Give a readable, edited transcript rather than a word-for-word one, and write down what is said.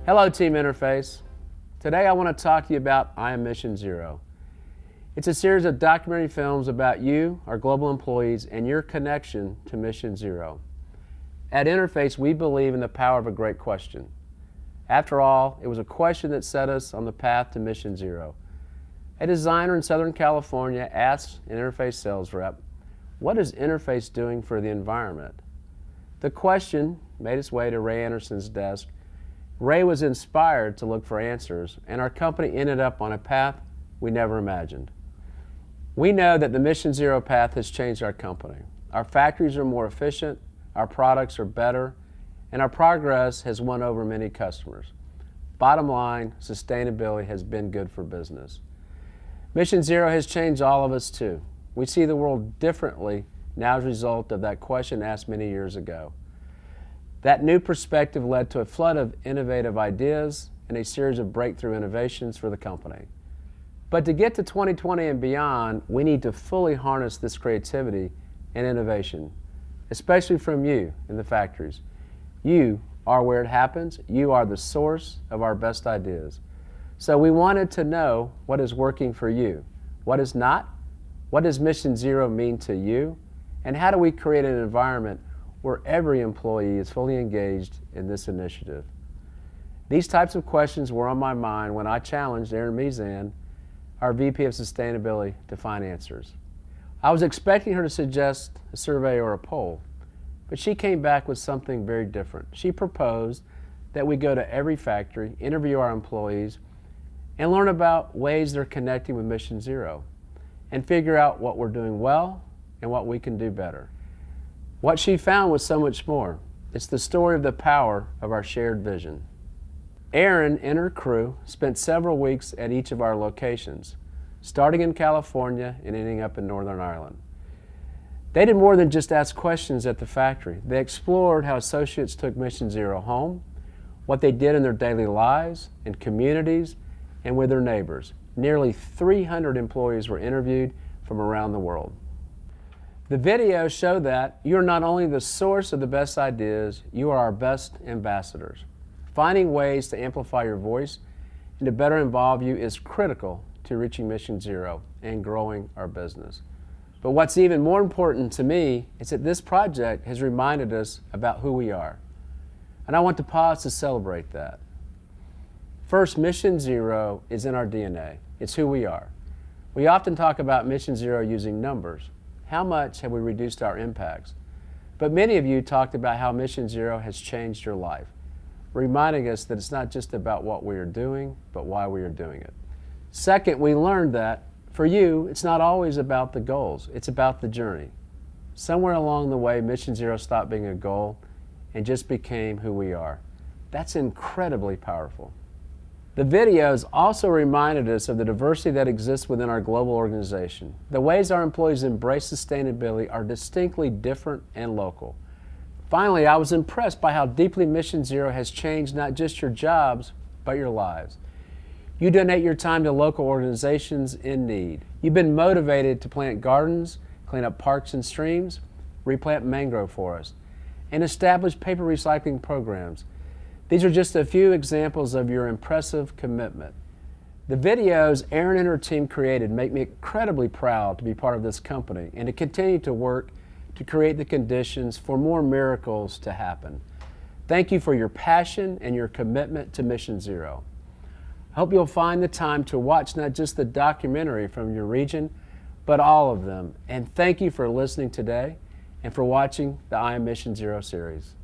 Hello, Team Interface. Today I want to talk to you about I Am Mission Zero. It's a series of documentary films about you, our global employees, and your connection to Mission Zero. At Interface, we believe in the power of a great question. After all, it was a question that set us on the path to Mission Zero. A designer in Southern California asked an Interface sales rep, "What is Interface doing for the environment?" The question made its way to Ray Anderson's desk. Ray was inspired to look for answers, and our company ended up on a path we never imagined. We know that the Mission Zero path has changed our company. Our factories are more efficient, our products are better, and our progress has won over many customers. Bottom line, sustainability has been good for business. Mission Zero has changed all of us too. We see the world differently now as a result of that question asked many years ago. That new perspective led to a flood of innovative ideas and a series of breakthrough innovations for the company. But to get to 2020 and beyond, we need to fully harness this creativity and innovation, especially from you in the factories. You are where it happens. You are the source of our best ideas. So we wanted to know what is working for you, what is not, what does Mission Zero mean to you, and how do we create an environment where every employee is fully engaged in this initiative. These types of questions were on my mind when I challenged Erin Mizan, our VP of Sustainability, to find answers. I was expecting her to suggest a survey or a poll, but she came back with something very different. She proposed that we go to every factory, interview our employees, and learn about ways they're connecting with Mission Zero, and figure out what we're doing well and what we can do better. What she found was so much more. It's the story of the power of our shared vision. Erin and her crew spent several weeks at each of our locations, starting in California and ending up in Northern Ireland. They did more than just ask questions at the factory. They explored how associates took Mission Zero home, what they did in their daily lives, in communities, and with their neighbors. Nearly 300 employees were interviewed from around the world. The videos show that you're not only the source of the best ideas, you are our best ambassadors. Finding ways to amplify your voice and to better involve you is critical to reaching Mission Zero and growing our business. But what's even more important to me is that this project has reminded us about who we are. And I want to pause to celebrate that. First, Mission Zero is in our DNA. It's who we are. We often talk about Mission Zero using numbers. How much have we reduced our impacts? But many of you talked about how Mission Zero has changed your life, reminding us that it's not just about what we are doing, but why we are doing it. Second, we learned that for you, it's not always about the goals, it's about the journey. Somewhere along the way, Mission Zero stopped being a goal and just became who we are. That's incredibly powerful. The videos also reminded us of the diversity that exists within our global organization. The ways our employees embrace sustainability are distinctly different and local. Finally, I was impressed by how deeply Mission Zero has changed not just your jobs, but your lives. You donate your time to local organizations in need. You've been motivated to plant gardens, clean up parks and streams, replant mangrove forests, and establish paper recycling programs. These are just a few examples of your impressive commitment. The videos Erin and her team created make me incredibly proud to be part of this company and to continue to work to create the conditions for more miracles to happen. Thank you for your passion and your commitment to Mission Zero. I hope you'll find the time to watch not just the documentary from your region, but all of them. And thank you for listening today and for watching the I Am Mission Zero series.